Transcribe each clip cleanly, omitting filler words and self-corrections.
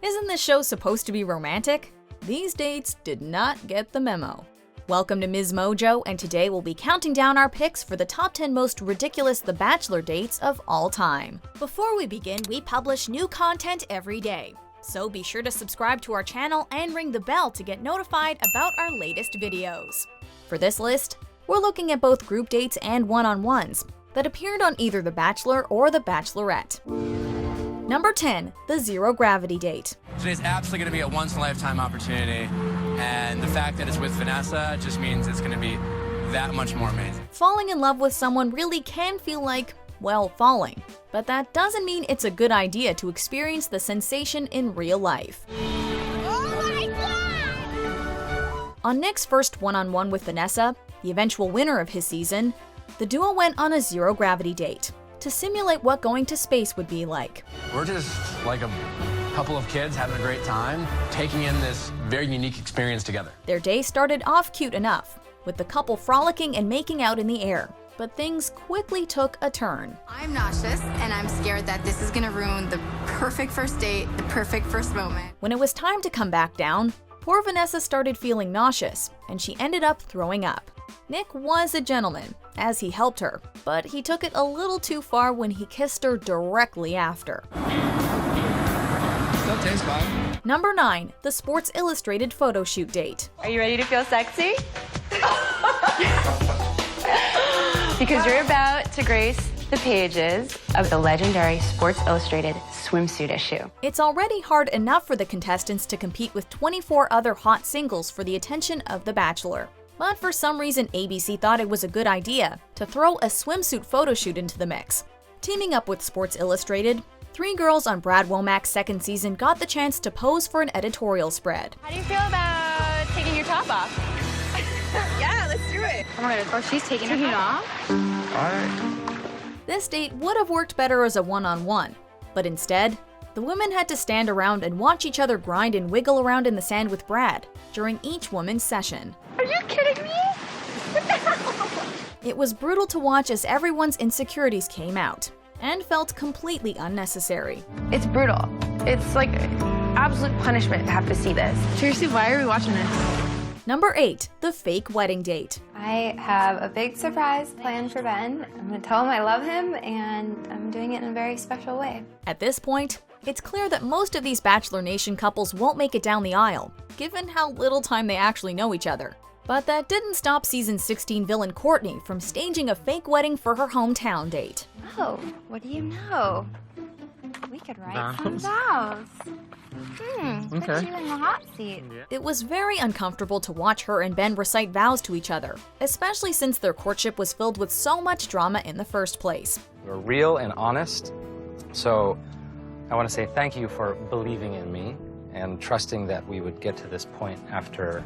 Isn't this show supposed to be romantic? These dates did not get the memo. Welcome to MsMojo, and today we'll be counting down our picks for the top 10 most ridiculous The Bachelor dates of all time. Before we begin, we publish new content every day, so be sure to subscribe to our channel and ring the bell to get notified about our latest videos. For this list, we're looking at both group dates and one-on-ones that appeared on either The Bachelor or The Bachelorette. Number 10, the Zero Gravity Date. Today's absolutely going to be a once-in-a-lifetime opportunity, and the fact that it's with Vanessa just means it's going to be that much more amazing. Falling in love with someone really can feel like, well, falling. But that doesn't mean it's a good idea to experience the sensation in real life. Oh my God! On Nick's first one-on-one with Vanessa, the eventual winner of his season, the duo went on a zero-gravity date to simulate what going to space would be like. We're just like a couple of kids having a great time, taking in this very unique experience together. Their day started off cute enough, with the couple frolicking and making out in the air. But things quickly took a turn. I'm nauseous, and I'm scared that this is gonna ruin the perfect first date, the perfect first moment. When it was time to come back down, poor Vanessa started feeling nauseous, and she ended up throwing up. Nick was a gentleman, as he helped her, but he took it a little too far when he kissed her directly after. Still tastes fine. Number 9, the Sports Illustrated photo shoot date. Are you ready to feel sexy? Because you're about to grace the pages of the legendary Sports Illustrated swimsuit issue. It's already hard enough for the contestants to compete with 24 other hot singles for the attention of The Bachelor. But for some reason, ABC thought it was a good idea to throw a swimsuit photo shoot into the mix. Teaming up with Sports Illustrated, 3 girls on Brad Womack's second season got the chance to pose for an editorial spread. How do you feel about taking your top off? Yeah, let's do it. Oh my god, she's taking it off? This date would have worked better as a one-on-one, but instead, the women had to stand around and watch each other grind and wiggle around in the sand with Brad during each woman's session. Are you kidding me? It was brutal to watch as everyone's insecurities came out, and felt completely unnecessary. It's brutal. It's like absolute punishment to have to see this. Seriously, why are we watching this? Number 8, the fake wedding date. I have a big surprise planned for Ben. I'm gonna tell him I love him, and I'm doing it in a very special way. At this point, it's clear that most of these Bachelor Nation couples won't make it down the aisle, given how little time they actually know each other. But that didn't stop season 16 villain Courtney from staging a fake wedding for her hometown date. Oh, what do you know? We could write some vows. Put you in the hot seat. It was very uncomfortable to watch her and Ben recite vows to each other, especially since their courtship was filled with so much drama in the first place. We're real and honest, so I want to say thank you for believing in me and trusting that we would get to this point after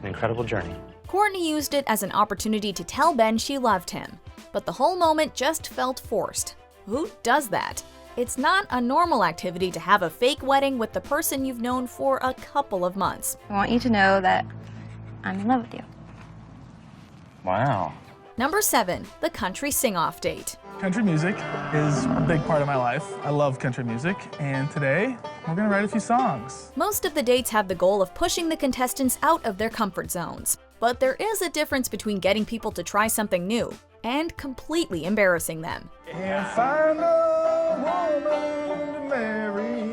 an incredible journey. Courtney used it as an opportunity to tell Ben she loved him, but the whole moment just felt forced. Who does that? It's not a normal activity to have a fake wedding with the person you've known for a couple of months. I want you to know that I'm in love with you. Wow. Number 7, the country sing-off date. Country music is a big part of my life. I love country music, and today we're gonna write a few songs. Most of the dates have the goal of pushing the contestants out of their comfort zones. But there is a difference between getting people to try something new and completely embarrassing them. If I know woman to marry,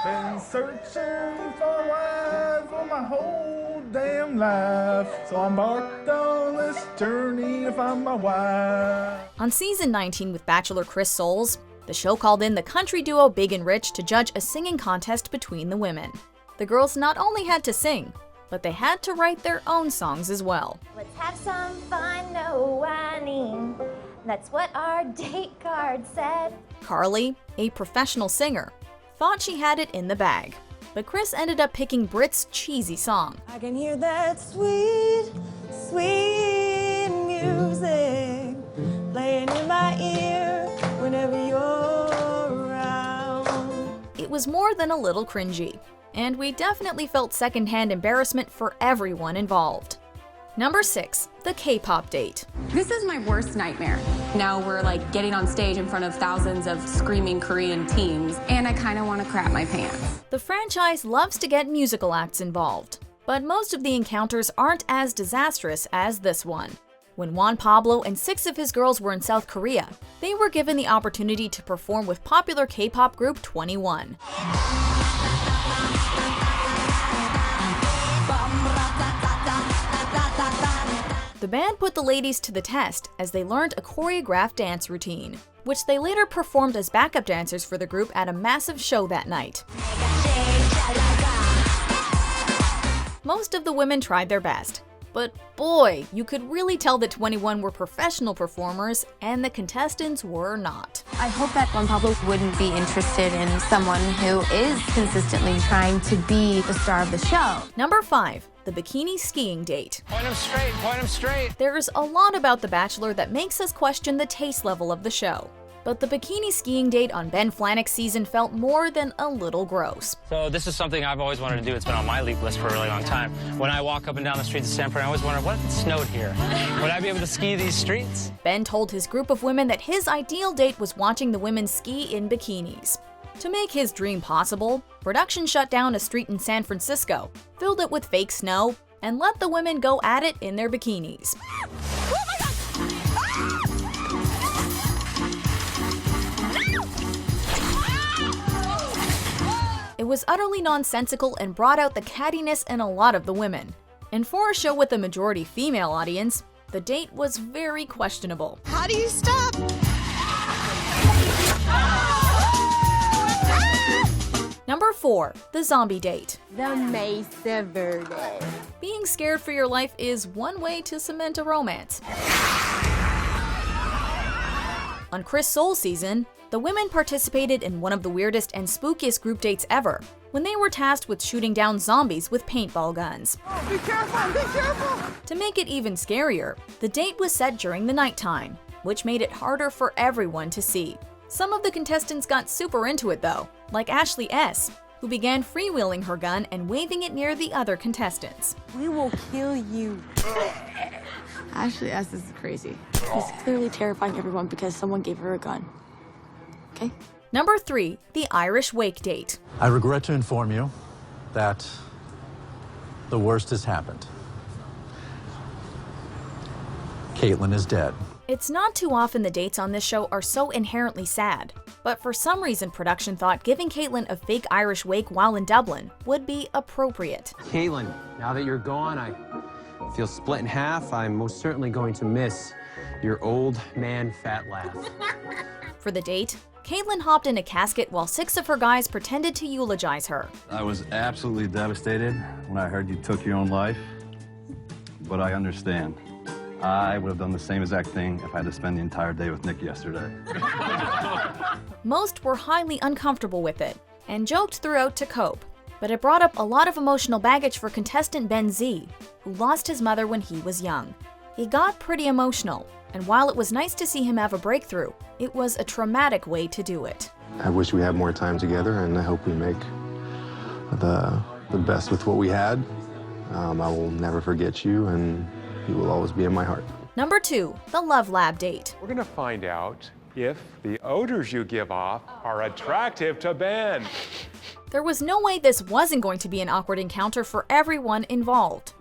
been searching for a wife for my whole damn life, so I embarked on this journey to find my wife. On season 19 with Bachelor Chris Soules, the show called in the country duo Big and Rich to judge a singing contest between the women. The girls not only had to sing, but they had to write their own songs as well. Let's have some fun, no whining. That's what our date card said. Carly, a professional singer, thought she had it in the bag, but Chris ended up picking Brit's cheesy song. I can hear that sweet, sweet music playing in my ear whenever you're around. It was more than a little cringy, and we definitely felt secondhand embarrassment for everyone involved. Number 6. The K-pop date. This is my worst nightmare. Now we're like getting on stage in front of thousands of screaming Korean teens, and I kind of want to crap my pants. The franchise loves to get musical acts involved, but most of the encounters aren't as disastrous as this one. When Juan Pablo and 6 of his girls were in South Korea, they were given the opportunity to perform with popular K-pop group 21. The band put the ladies to the test as they learned a choreographed dance routine, which they later performed as backup dancers for the group at a massive show that night. Most of the women tried their best, but boy, you could really tell that 21 were professional performers and the contestants were not. I hope that Juan Pablo wouldn't be interested in someone who is consistently trying to be the star of the show. Number 5. The bikini skiing date. Point him straight, point him straight. There's a lot about The Bachelor that makes us question the taste level of the show. But the bikini skiing date on Ben Flajnik's season felt more than a little gross. So this is something I've always wanted to do. It's been on my league list for a really long time. When I walk up and down the streets of Sanford, I always wonder, what if it snowed here? Would I be able to ski these streets? Ben told his group of women that his ideal date was watching the women ski in bikinis. To make his dream possible, production shut down a street in San Francisco, filled it with fake snow, and let the women go at it in their bikinis. It was utterly nonsensical and brought out the cattiness in a lot of the women. And for a show with a majority female audience, the date was very questionable. How do you stop? Number 4. The zombie date. The Mesa Verde. Being scared for your life is one way to cement a romance. On Chris Soule's season, the women participated in one of the weirdest and spookiest group dates ever, when they were tasked with shooting down zombies with paintball guns. Oh, be careful, be careful! To make it even scarier, the date was set during the nighttime, which made it harder for everyone to see. Some of the contestants got super into it though, like Ashley S., who began freewheeling her gun and waving it near the other contestants. We will kill you. Ashley S. is crazy. He's clearly terrifying everyone because someone gave her a gun. Okay? Number 3. The Irish wake date. I regret to inform you that the worst has happened. Caitlin is dead. It's not too often the dates on this show are so inherently sad, but for some reason production thought giving Caitlin a fake Irish wake while in Dublin would be appropriate. Caitlin, now that you're gone, I feel split in half. I'm most certainly going to miss your old man fat laugh. For the date, Caitlin hopped in a casket while 6 of her guys pretended to eulogize her. I was absolutely devastated when I heard you took your own life, but I understand. I would have done the same exact thing if I had to spend the entire day with Nick yesterday. Most were highly uncomfortable with it, and joked throughout to cope, but it brought up a lot of emotional baggage for contestant Ben Z, who lost his mother when he was young. He got pretty emotional, and while it was nice to see him have a breakthrough, it was a traumatic way to do it. I wish we had more time together, and I hope we make the best with what we had. I will never forget you, and you will always be in my heart. Number 2. The Love Lab date. We're gonna find out if the odors you give off are attractive to Ben. There was no way this wasn't going to be an awkward encounter for everyone involved.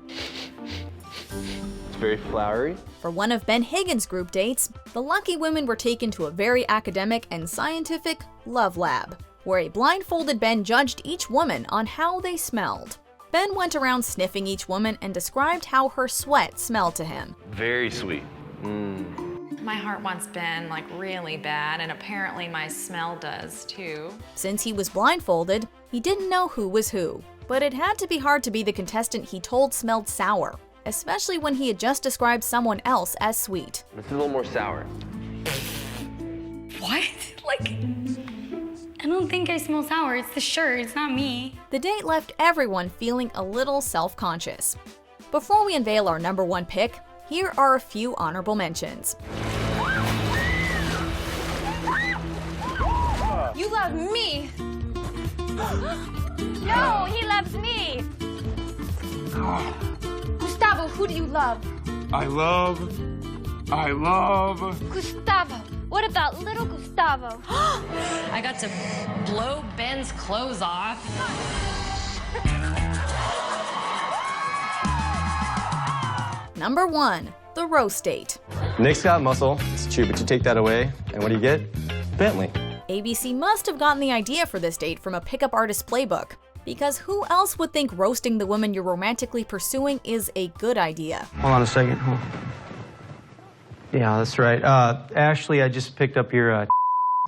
It's very flowery. For one of Ben Higgins' group dates, the lucky women were taken to a very academic and scientific love lab, where a blindfolded Ben judged each woman on how they smelled. Ben went around sniffing each woman and described how her sweat smelled to him. Very sweet. My heart wants Ben like really bad, and apparently my smell does too. Since he was blindfolded, he didn't know who was who, but it had to be hard to be the contestant he told smelled sour, especially when he had just described someone else as sweet. It's a little more sour. What? Like, I don't think I smell sour. It's the shirt, it's not me. The date left everyone feeling a little self-conscious. Before we unveil our number 1 pick, here are a few honorable mentions. You love me! No, he loves me! Gustavo, Who do you love? I love Gustavo. What about little Gustavo? I got to blow Ben's clothes off. Number 1, the roast date. Nick's got muscle, it's true, but you take that away, and what do you get? Bentley. ABC must have gotten the idea for this date from a pickup artist playbook, because who else would think roasting the woman you're romantically pursuing is a good idea? Hold on a second. Yeah, that's right. Ashley, I just picked up your,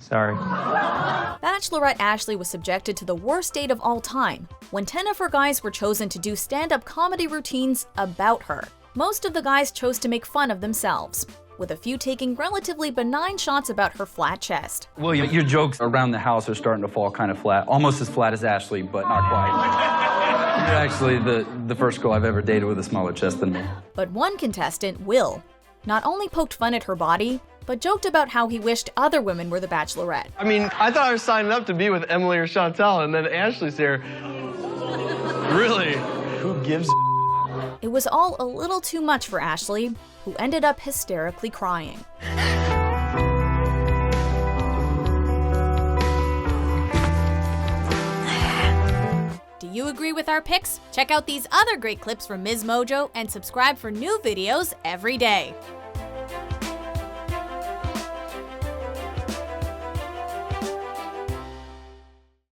sorry. Bachelorette Ashley was subjected to the worst date of all time, when 10 of her guys were chosen to do stand-up comedy routines about her. Most of the guys chose to make fun of themselves, with a few taking relatively benign shots about her flat chest. William, your jokes around the house are starting to fall kind of flat. Almost as flat as Ashley, but not quite. You're actually the first girl I've ever dated with a smaller chest than me. But one contestant, Will, not only poked fun at her body, but joked about how he wished other women were the Bachelorette. I mean, I thought I was signing up to be with Emily or Chantal, and then Ashley's here. Really? Who gives a... It was all a little too much for Ashley, who ended up hysterically crying. Do you agree with our picks? Check out these other great clips from MsMojo and subscribe for new videos every day.